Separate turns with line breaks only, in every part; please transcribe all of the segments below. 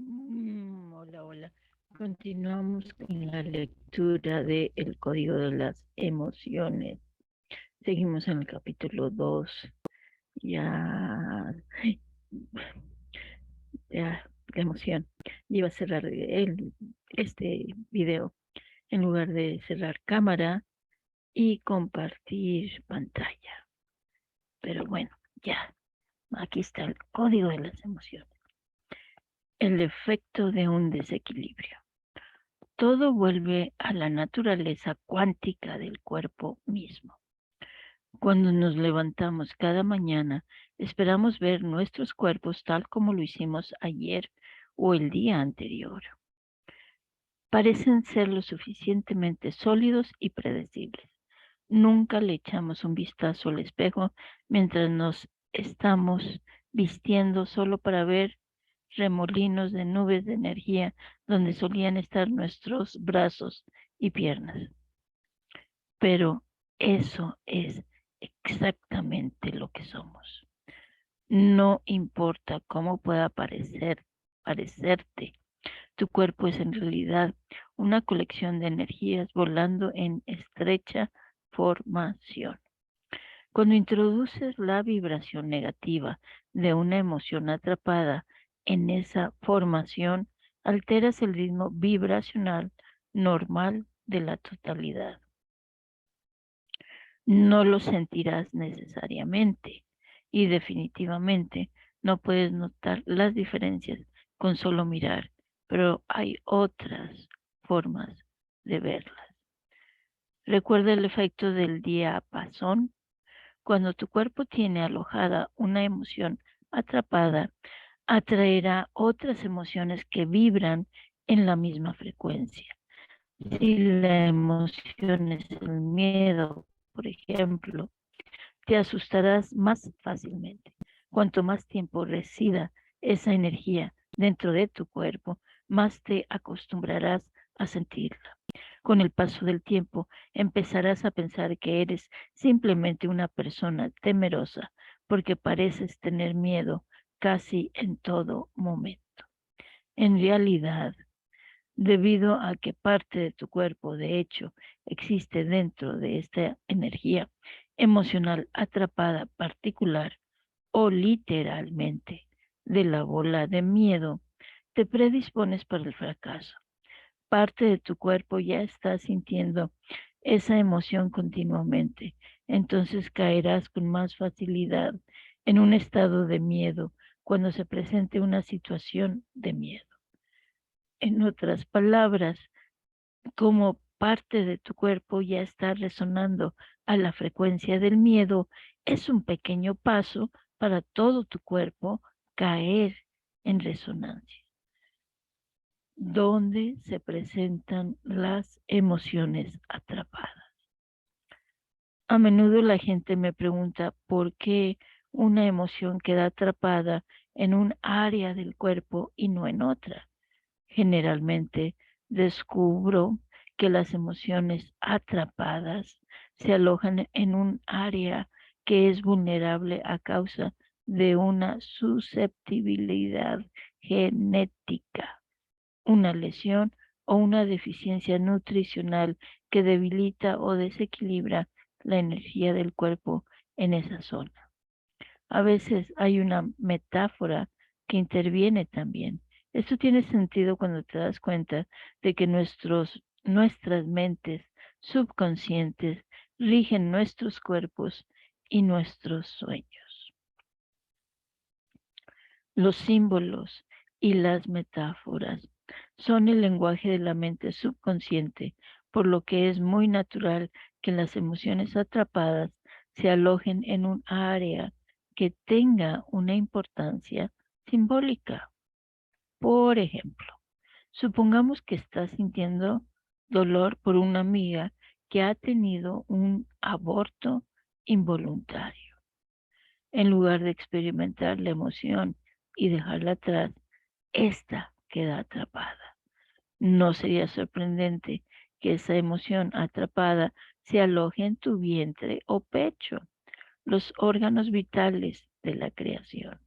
Hola, hola. Continuamos con la lectura de El Código de las Emociones. Seguimos en el capítulo 2. Ya, ya, la emoción. Iba a cerrar este video en lugar de cerrar cámara y compartir pantalla. Pero bueno, ya, aquí está el Código de las Emociones. El efecto de un desequilibrio. Todo vuelve a la naturaleza cuántica del cuerpo mismo. Cuando nos levantamos cada mañana, esperamos ver nuestros cuerpos tal como lo hicimos ayer o el día anterior. Parecen ser lo suficientemente sólidos y predecibles. Nunca le echamos un vistazo al espejo mientras nos estamos vistiendo solo para ver remolinos de nubes de energía donde solían estar nuestros brazos y piernas. Pero eso es exactamente lo que somos. No importa cómo pueda parecerte, tu cuerpo es en realidad una colección de energías volando en estrecha formación. Cuando introduces la vibración negativa de una emoción atrapada en esa formación, alteras el ritmo vibracional normal de la totalidad. No lo sentirás necesariamente y definitivamente no puedes notar las diferencias con solo mirar, pero hay otras formas de verlas. Recuerda el efecto del diapasón. Cuando tu cuerpo tiene alojada una emoción atrapada, atraerá otras emociones que vibran en la misma frecuencia. Si la emoción es el miedo, por ejemplo, te asustarás más fácilmente. Cuanto más tiempo resida esa energía dentro de tu cuerpo, más te acostumbrarás a sentirla. Con el paso del tiempo, empezarás a pensar que eres simplemente una persona temerosa porque pareces tener miedo casi en todo momento. En realidad, debido a que parte de tu cuerpo, de hecho, existe dentro de esta energía emocional atrapada particular o literalmente de la bola de miedo, te predispones para el fracaso. Parte de tu cuerpo ya está sintiendo esa emoción continuamente, entonces caerás con más facilidad en un estado de miedo cuando se presente una situación de miedo. En otras palabras, como parte de tu cuerpo ya está resonando a la frecuencia del miedo, es un pequeño paso para todo tu cuerpo caer en resonancia, donde se presentan las emociones atrapadas. A menudo la gente me pregunta por qué una emoción queda atrapada en un área del cuerpo y no en otra. Generalmente descubro que las emociones atrapadas se alojan en un área que es vulnerable a causa de una susceptibilidad genética, una lesión o una deficiencia nutricional que debilita o desequilibra la energía del cuerpo en esa zona. A veces hay una metáfora que interviene también. Esto tiene sentido cuando te das cuenta de que nuestras mentes subconscientes rigen nuestros cuerpos y nuestros sueños. Los símbolos y las metáforas son el lenguaje de la mente subconsciente, por lo que es muy natural que las emociones atrapadas se alojen en un área que tenga una importancia simbólica. Por ejemplo, supongamos que estás sintiendo dolor por una amiga que ha tenido un aborto involuntario. En lugar de experimentar la emoción y dejarla atrás, esta queda atrapada. No sería sorprendente que esa emoción atrapada se aloje en tu vientre o pecho, los órganos vitales de la creación.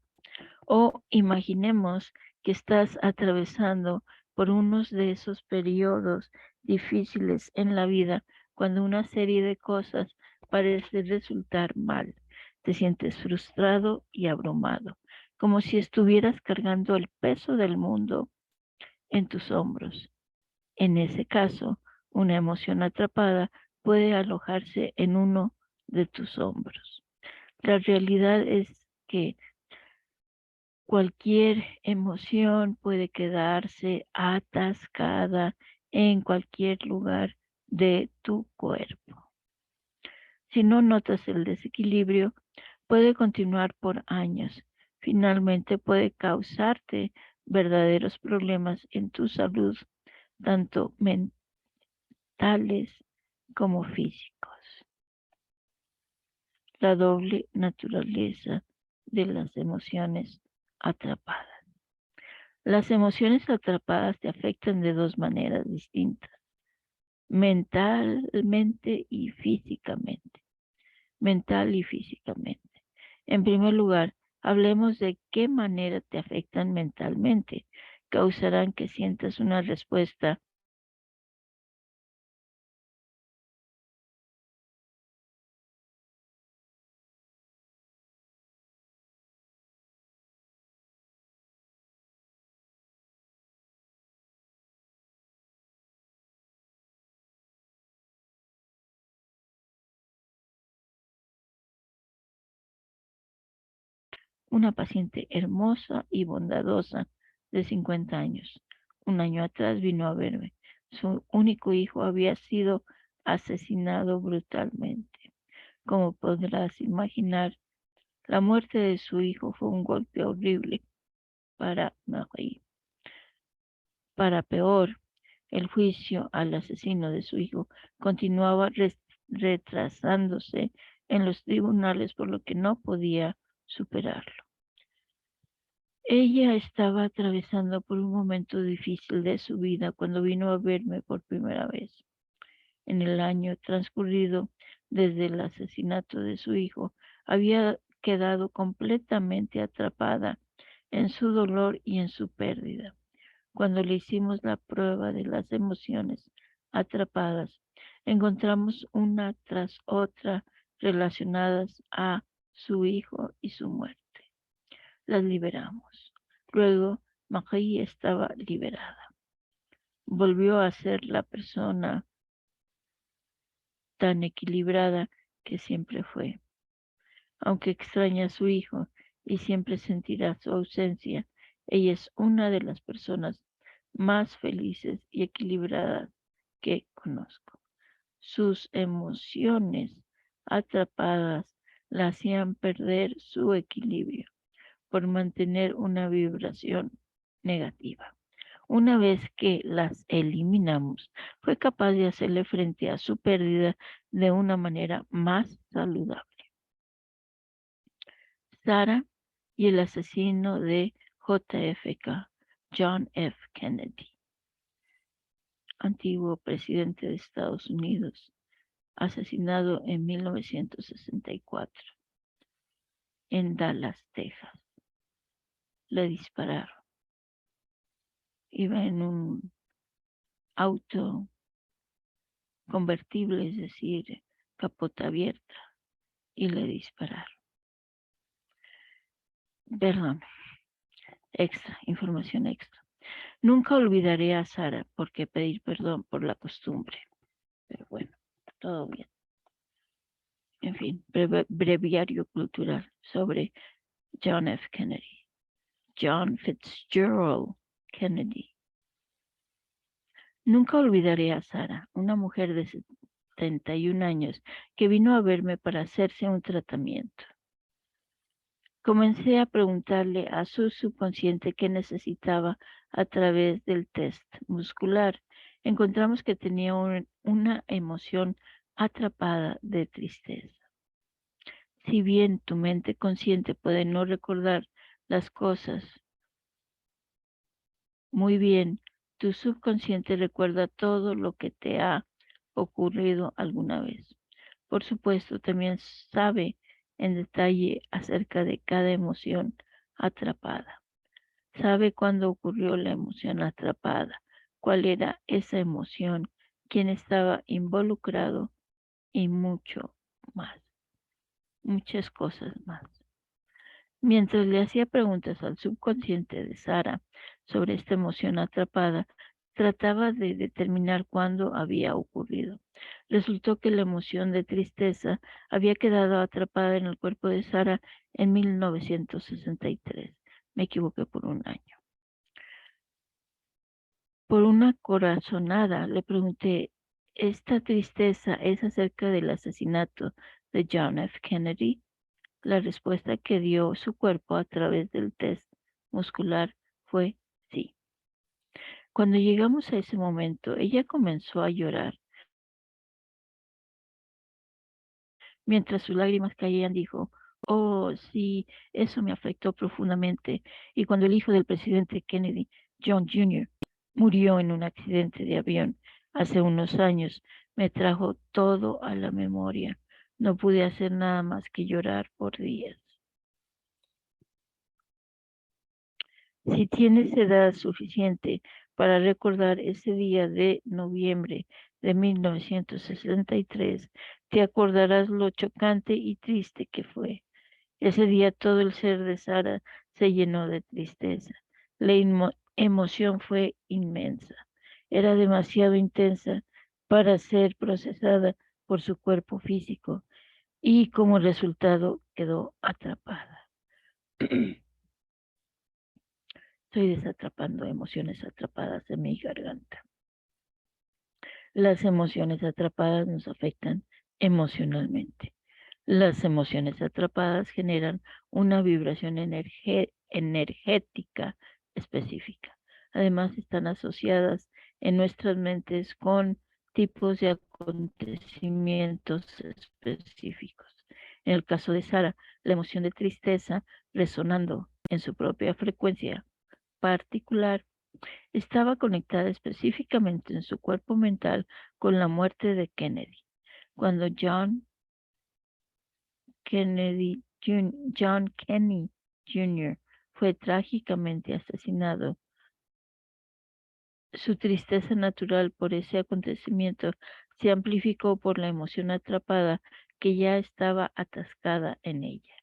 O imaginemos que estás atravesando por unos de esos periodos difíciles en la vida cuando una serie de cosas parece resultar mal. Te sientes frustrado y abrumado, como si estuvieras cargando el peso del mundo en tus hombros. En ese caso, una emoción atrapada puede alojarse en uno de tus hombros. La realidad es que cualquier emoción puede quedarse atascada en cualquier lugar de tu cuerpo. Si no notas el desequilibrio, puede continuar por años. Finalmente puede causarte verdaderos problemas en tu salud, tanto mentales como físicos. La doble naturaleza de las emociones atrapadas. Las emociones atrapadas te afectan de dos maneras distintas, mentalmente y físicamente. Mental y físicamente. En primer lugar, hablemos de qué manera te afectan mentalmente. Causarán que sientas una respuesta una paciente hermosa y bondadosa de 50 años. Un año atrás vino a verme. Su único hijo había sido asesinado brutalmente. Como podrás imaginar, la muerte de su hijo fue un golpe horrible para Marie. Para peor, el juicio al asesino de su hijo continuaba retrasándose en los tribunales, por lo que no podía superarlo. Ella estaba atravesando por un momento difícil de su vida cuando vino a verme por primera vez. En el año transcurrido desde el asesinato de su hijo, había quedado completamente atrapada en su dolor y en su pérdida. Cuando le hicimos la prueba de las emociones atrapadas, encontramos una tras otra relacionadas a su hijo y su muerte. Las liberamos. Luego, Marie estaba liberada. Volvió a ser la persona tan equilibrada que siempre fue. Aunque extraña a su hijo y siempre sentirá su ausencia, ella es una de las personas más felices y equilibradas que conozco. Sus emociones atrapadas la hacían perder su equilibrio por mantener una vibración negativa. Una vez que las eliminamos, fue capaz de hacerle frente a su pérdida de una manera más saludable. Sarah y el asesino de JFK, John F. Kennedy, antiguo presidente de Estados Unidos, asesinado en 1964 en Dallas, Texas. Le dispararon. Iba en un auto convertible, es decir, capota abierta, y le dispararon. Perdón, extra, información extra. Nunca olvidaré a Sara porque pedir perdón por la costumbre. Pero bueno, todo bien. En fin, breviario cultural sobre John F. Kennedy. John Fitzgerald Kennedy. Nunca olvidaré a Sara, una mujer de 71 años que vino a verme para hacerse un tratamiento. Comencé a preguntarle a su subconsciente qué necesitaba a través del test muscular. Encontramos que tenía una emoción atrapada de tristeza. Si bien tu mente consciente puede no recordar las cosas muy bien, tu subconsciente recuerda todo lo que te ha ocurrido alguna vez. Por supuesto, también sabe en detalle acerca de cada emoción atrapada. Sabe cuándo ocurrió la emoción atrapada, cuál era esa emoción, quién estaba involucrado y mucho más, muchas cosas más. Mientras le hacía preguntas al subconsciente de Sara sobre esta emoción atrapada, trataba de determinar cuándo había ocurrido. Resultó que la emoción de tristeza había quedado atrapada en el cuerpo de Sara en 1963. Me equivoqué por un año. Por una corazonada le pregunté, ¿esta tristeza es acerca del asesinato de John F. Kennedy? La respuesta que dio su cuerpo a través del test muscular fue sí. Cuando llegamos a ese momento, ella comenzó a llorar. Mientras sus lágrimas caían, dijo, oh, sí, eso me afectó profundamente. Y cuando el hijo del presidente Kennedy, John Jr., murió en un accidente de avión hace unos años, me trajo todo a la memoria. No pude hacer nada más que llorar por días. Si tienes edad suficiente para recordar ese día de noviembre de 1963, te acordarás lo chocante y triste que fue. Ese día todo el ser de Sara se llenó de tristeza. La emoción fue inmensa. Era demasiado intensa para ser procesada por su cuerpo físico y como resultado quedó atrapada. Estoy desatrapando emociones atrapadas en mi garganta. Las emociones atrapadas nos afectan emocionalmente. Las emociones atrapadas generan una vibración energética específica. Además, están asociadas en nuestras mentes con tipos de acontecimientos específicos. En el caso de Sara, la emoción de tristeza resonando en su propia frecuencia particular estaba conectada específicamente en su cuerpo mental con la muerte de Kennedy. Cuando John Kennedy Jr. fue trágicamente asesinado, su tristeza natural por ese acontecimiento se amplificó por la emoción atrapada que ya estaba atascada en ella,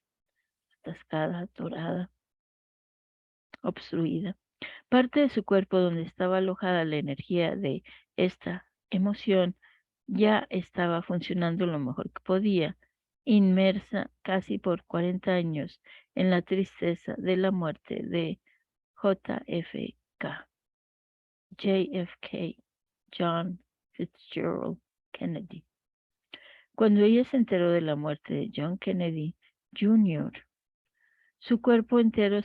atascada, atorada, obstruida. Parte de su cuerpo donde estaba alojada la energía de esta emoción ya estaba funcionando lo mejor que podía, inmersa casi por 40 años en la tristeza de la muerte de JFK, John Fitzgerald Kennedy. Cuando ella se enteró de la muerte de John Kennedy Jr., su cuerpo entero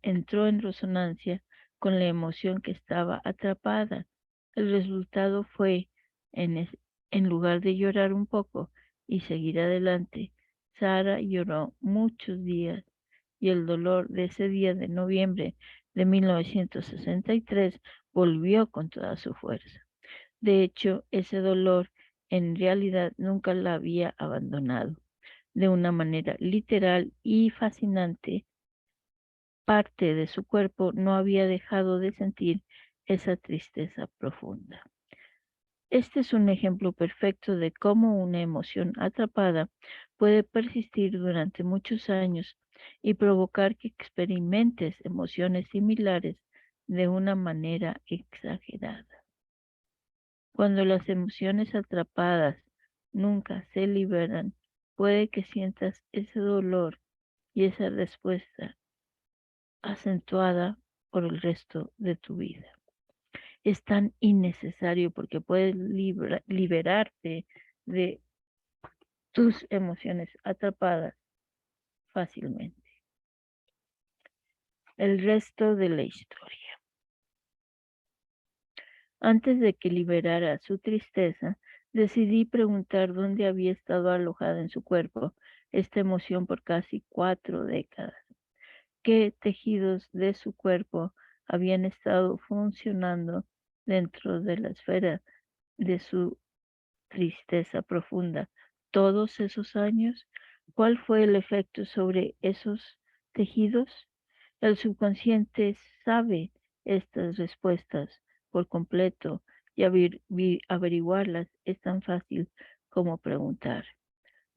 entró en resonancia con la emoción que estaba atrapada. El resultado fue, en lugar de llorar un poco y seguir adelante, Sara lloró muchos días y el dolor de ese día de noviembre de 1963 volvió con toda su fuerza. De hecho, ese dolor en realidad nunca la había abandonado. De una manera literal y fascinante, parte de su cuerpo no había dejado de sentir esa tristeza profunda. Este es un ejemplo perfecto de cómo una emoción atrapada puede persistir durante muchos años y provocar que experimentes emociones similares de una manera exagerada. Cuando las emociones atrapadas nunca se liberan, puede que sientas ese dolor y esa respuesta acentuada por el resto de tu vida. Es tan innecesario porque puedes liberarte de tus emociones atrapadas fácilmente. El resto de la historia. Antes de que liberara su tristeza, decidí preguntar dónde había estado alojada en su cuerpo esta emoción por casi 4 décadas. ¿Qué tejidos de su cuerpo habían estado funcionando dentro de la esfera de su tristeza profunda todos esos años? ¿Cuál fue el efecto sobre esos tejidos? El subconsciente sabe estas respuestas por completo y averiguarlas es tan fácil como preguntar.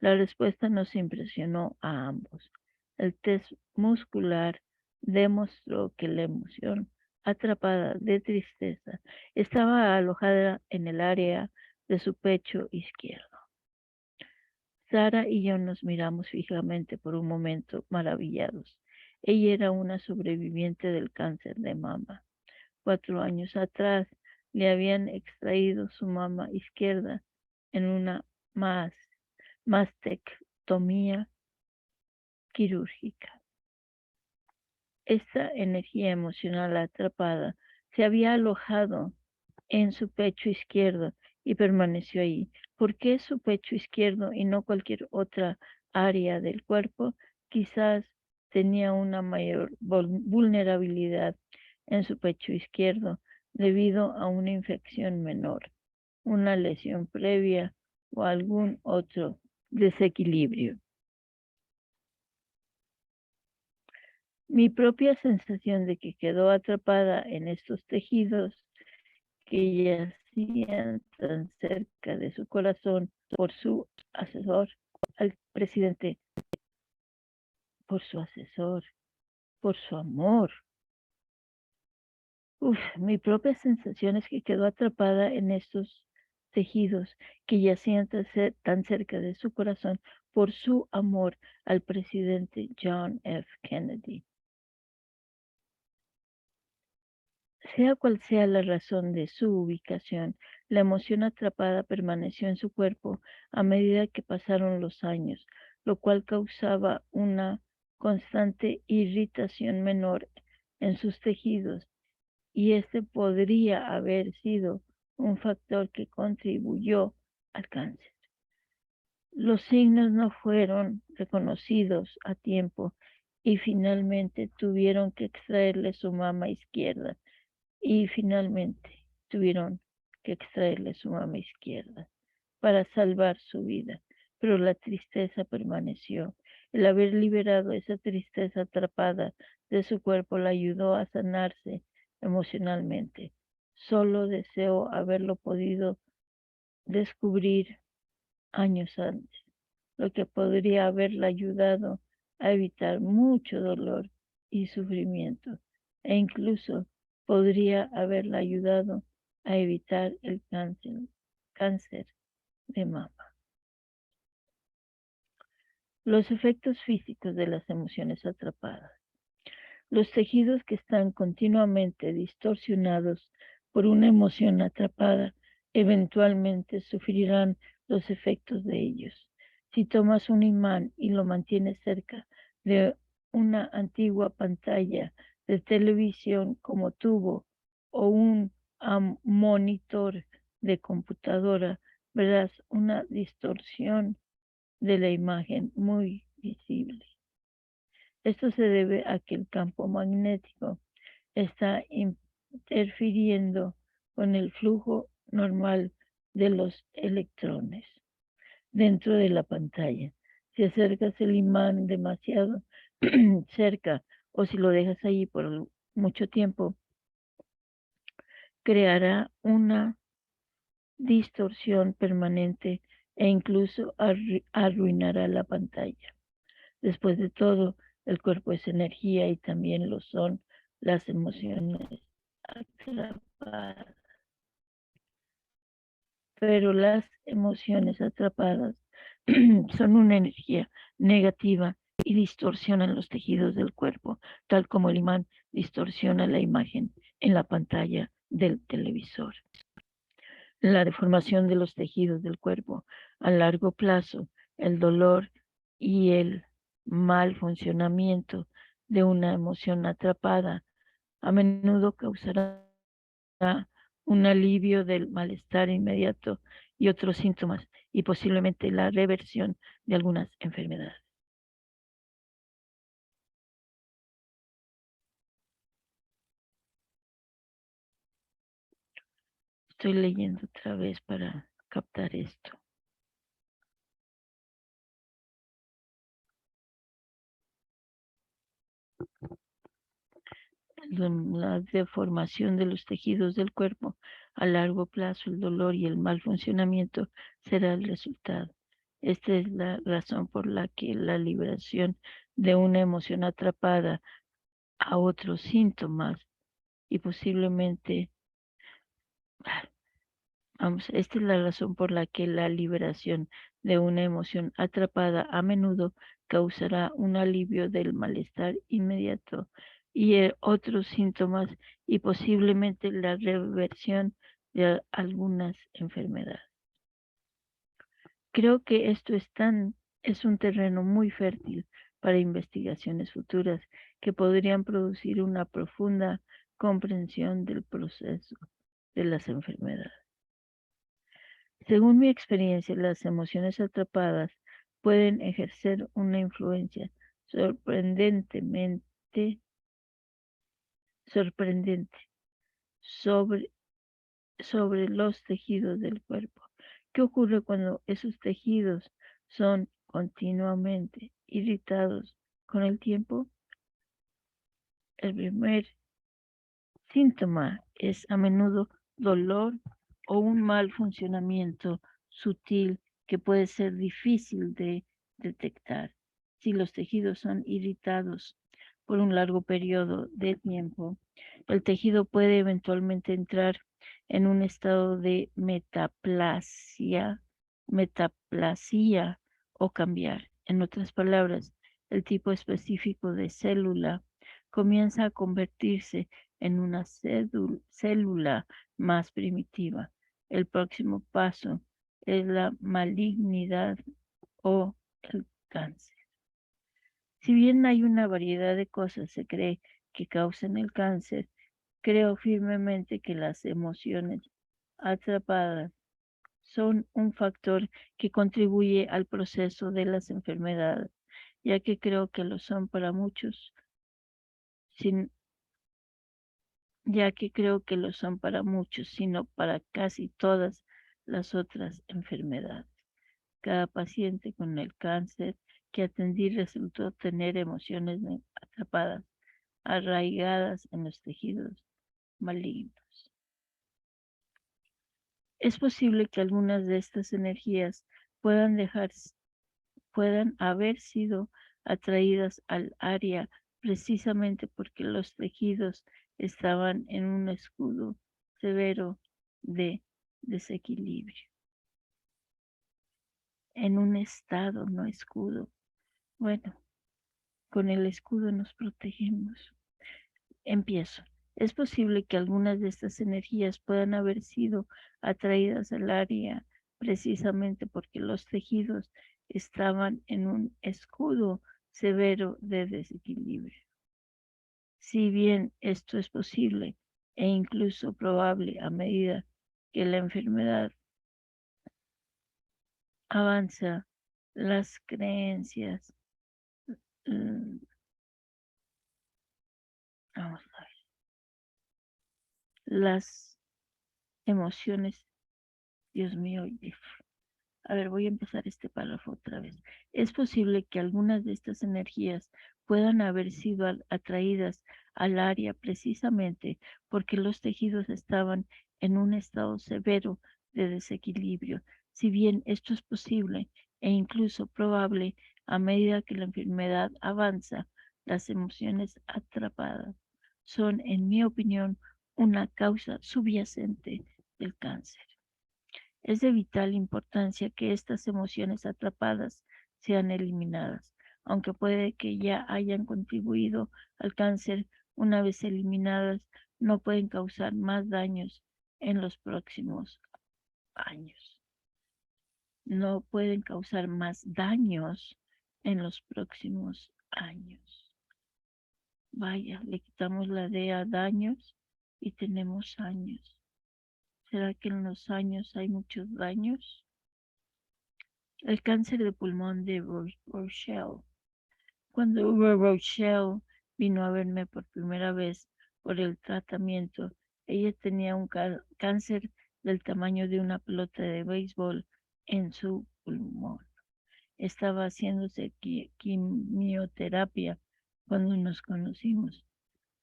La respuesta nos impresionó a ambos. El test muscular demostró que la emoción atrapada de tristeza estaba alojada en el área de su pecho izquierdo. Sara y yo nos miramos fijamente por un momento, maravillados. Ella era una sobreviviente del cáncer de mama. 4 años atrás le habían extraído su mama izquierda en una mastectomía quirúrgica. Esta energía emocional atrapada se había alojado en su pecho izquierdo y permaneció ahí. ¿Por qué su pecho izquierdo y no cualquier otra área del cuerpo? Quizás tenía una mayor vulnerabilidad en su pecho izquierdo debido a una infección menor, una lesión previa o algún otro desequilibrio. Mi propia sensación de que quedó atrapada en estos tejidos que yacían tan cerca de su corazón por su asesor, al presidente, por su asesor, por su amor. Mi propia sensación es que quedó atrapada en estos tejidos que yacían tan cerca de su corazón por su amor al presidente John F. Kennedy. Sea cual sea la razón de su ubicación, la emoción atrapada permaneció en su cuerpo a medida que pasaron los años, lo cual causaba una constante irritación menor en sus tejidos, y este podría haber sido un factor que contribuyó al cáncer. Los signos no fueron reconocidos a tiempo y finalmente tuvieron que extraerle su mama izquierda y finalmente tuvieron que extraerle su mama izquierda para salvar su vida. Pero la tristeza permaneció. El haber liberado esa tristeza atrapada de su cuerpo la ayudó a sanarse emocionalmente. Solo deseo haberlo podido descubrir años antes, lo que podría haberla ayudado a evitar mucho dolor y sufrimiento, e incluso podría haberla ayudado a evitar el cáncer de mama. Los efectos físicos de las emociones atrapadas. Los tejidos que están continuamente distorsionados por una emoción atrapada eventualmente sufrirán los efectos de ellos. Si tomas un imán y lo mantienes cerca de una antigua pantalla de televisión como tubo o un monitor de computadora, verás una distorsión de la imagen muy visible. Esto se debe a que el campo magnético está interfiriendo con el flujo normal de los electrones dentro de la pantalla. Si acercas el imán demasiado cerca o si lo dejas ahí por mucho tiempo, creará una distorsión permanente e incluso arruinará la pantalla. Después de todo, el cuerpo es energía y también lo son las emociones atrapadas. Pero las emociones atrapadas son una energía negativa y distorsionan los tejidos del cuerpo, tal como el imán distorsiona la imagen en la pantalla del televisor. La deformación de los tejidos del cuerpo a largo plazo, el dolor y el mal funcionamiento de una emoción atrapada a menudo causará un alivio del malestar inmediato y otros síntomas y posiblemente la reversión de algunas enfermedades. Estoy leyendo otra vez para captar esto. la deformación de los tejidos del cuerpo. A largo plazo, el dolor y el mal funcionamiento será el resultado. Esta es la razón por la que la liberación de una emoción atrapada a otros síntomas y posiblemente, vamos, esta es la razón por la que la liberación de una emoción atrapada a menudo causará un alivio del malestar inmediato y otros síntomas y posiblemente la reversión de algunas enfermedades. Creo que es un terreno muy fértil para investigaciones futuras que podrían producir una profunda comprensión del proceso de las enfermedades. Según mi experiencia, las emociones atrapadas pueden ejercer una influencia sorprendente sobre, sobre los tejidos del cuerpo. ¿Qué ocurre cuando esos tejidos son continuamente irritados con el tiempo? El primer síntoma es a menudo dolor o un mal funcionamiento sutil que puede ser difícil de detectar. Si los tejidos son irritados por un largo periodo de tiempo, el tejido puede eventualmente entrar en un estado de metaplasia o cambiar. En otras palabras, el tipo específico de célula comienza a convertirse en una célula más primitiva. El próximo paso es la malignidad o el cáncer. Si bien hay una variedad de cosas se cree que causan el cáncer, creo firmemente que las emociones atrapadas son un factor que contribuye al proceso de las enfermedades, ya que creo que lo son para muchos, sin, ya que creo que lo son para muchos, sino para casi todas las otras enfermedades. Cada paciente con el cáncer que atendí resultó tener emociones atrapadas, arraigadas en los tejidos malignos. Es posible que algunas de estas energías puedan haber sido atraídas al área precisamente porque los tejidos estaban en un escudo severo de desequilibrio. En un estado, no escudo. Bueno, con el escudo nos protegemos. Empiezo. Es posible que algunas de estas energías puedan haber sido atraídas al área precisamente porque los tejidos estaban en un escudo severo de desequilibrio. Si bien esto es posible e incluso probable a medida que la enfermedad avanza, las creencias, vamos a ver, las emociones, Dios mío, a ver, voy a empezar este párrafo otra vez. Es posible que algunas de estas energías puedan haber sido atraídas al área precisamente porque los tejidos estaban en un estado severo de desequilibrio. Si bien esto es posible e incluso probable a medida que la enfermedad avanza, las emociones atrapadas son, en mi opinión, una causa subyacente del cáncer. Es de vital importancia que estas emociones atrapadas sean eliminadas, aunque puede que ya hayan contribuido al cáncer. Una vez eliminadas, no pueden causar más daños en los próximos años. No pueden causar más daños en los próximos años. Vaya, le quitamos la D a daños y tenemos años. ¿Será que en los años hay muchos daños? El cáncer de pulmón de Rochelle. Cuando Rochelle vino a verme por primera vez por el tratamiento, ella tenía un cáncer del tamaño de una pelota de béisbol en su pulmón. Estaba haciéndose quimioterapia cuando nos conocimos.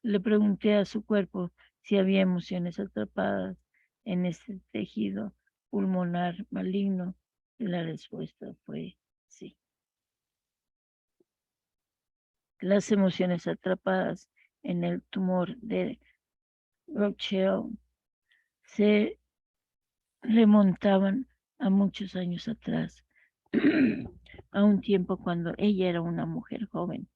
Le pregunté a su cuerpo si había emociones atrapadas en este tejido pulmonar maligno y la respuesta fue sí. Las emociones atrapadas en el tumor de Rochelle se remontaban a muchos años atrás, a un tiempo cuando ella era una mujer joven.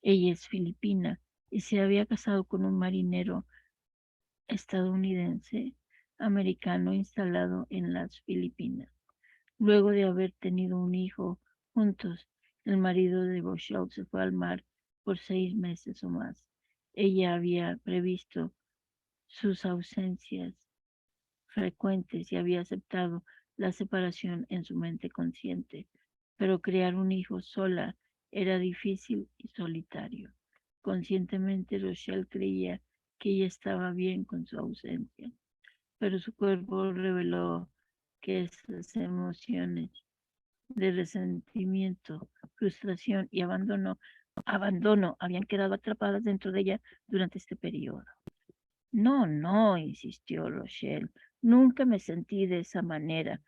Ella es filipina y se había casado con un marinero estadounidense americano instalado en las Filipinas. Luego de haber tenido un hijo juntos, el marido de Rochelle se fue al mar por 6 meses o más. Ella había previsto sus ausencias frecuentes y había aceptado la separación en su mente consciente, pero criar un hijo sola era difícil y solitario. Conscientemente Rochelle creía que ella estaba bien con su ausencia, pero su cuerpo reveló que esas emociones de resentimiento, frustración y abandono habían quedado atrapadas dentro de ella durante este periodo. No, no, insistió Rochelle, nunca me sentí de esa manera.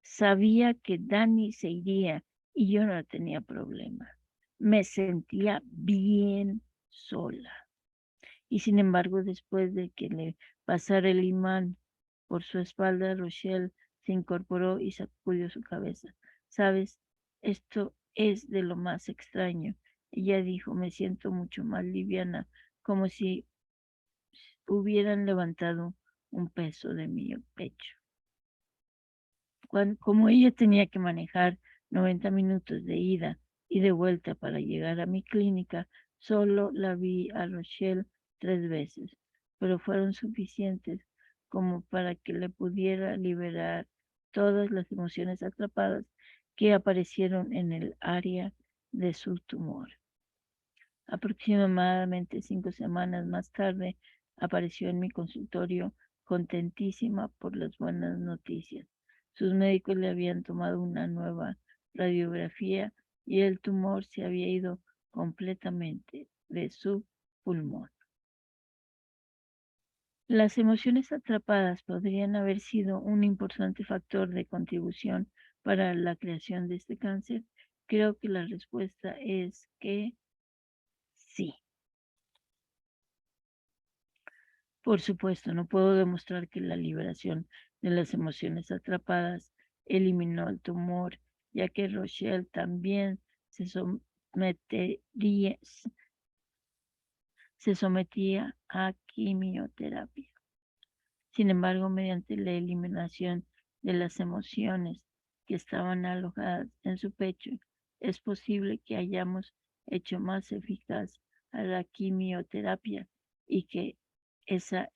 Sabía que Danny se iría y yo no tenía problema. Me sentía bien sola. Y sin embargo, después de que le pasara el imán por su espalda, Rochelle se incorporó y sacudió su cabeza. Sabes, esto es de lo más extraño. Ella dijo, me siento mucho más liviana, como si hubieran levantado un peso de mi pecho. Como ella tenía que manejar 90 minutos de ida y de vuelta para llegar a mi clínica, solo la vi a Rochelle 3 veces, pero fueron suficientes como para que le pudiera liberar todas las emociones atrapadas que aparecieron en el área de su tumor. Aproximadamente 5 semanas más tarde, apareció en mi consultorio contentísima por las buenas noticias. Sus médicos le habían tomado una nueva radiografía y el tumor se había ido completamente de su pulmón. Las emociones atrapadas podrían haber sido un importante factor de contribución para la creación de este cáncer. Creo que la respuesta es que sí. Por supuesto, no puedo demostrar que la liberación de las emociones atrapadas eliminó el tumor, ya que Rochelle también sometería, se sometía a quimioterapia. Sin embargo, mediante la eliminación de las emociones que estaban alojadas en su pecho, es posible que hayamos hecho más eficaz a la quimioterapia y que esa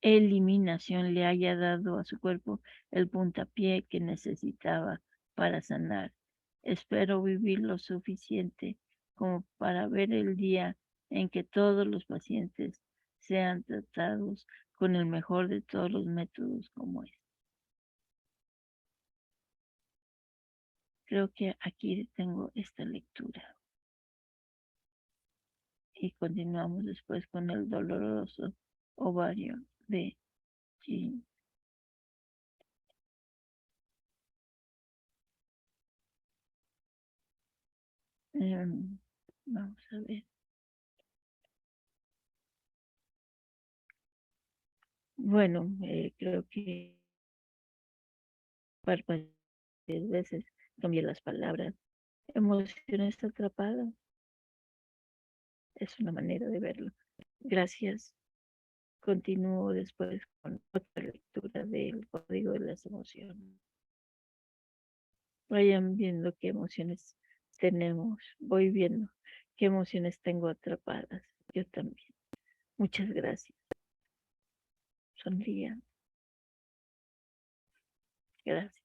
eliminación le haya dado a su cuerpo el puntapié que necesitaba para sanar. Espero vivir lo suficiente como para ver el día en que todos los pacientes sean tratados con el mejor de todos los métodos como es. Creo que aquí tengo esta lectura. Y continuamos después con el doloroso ovario de Jean. Vamos a ver. Bueno, creo que varias veces cambié las palabras. Emociones atrapadas es una manera de verlo. Gracias. Continúo después con otra lectura del código de las emociones. Vayan viendo qué emociones tenemos. Voy viendo qué emociones tengo atrapadas. Yo también. Muchas gracias. Sonría. Gracias.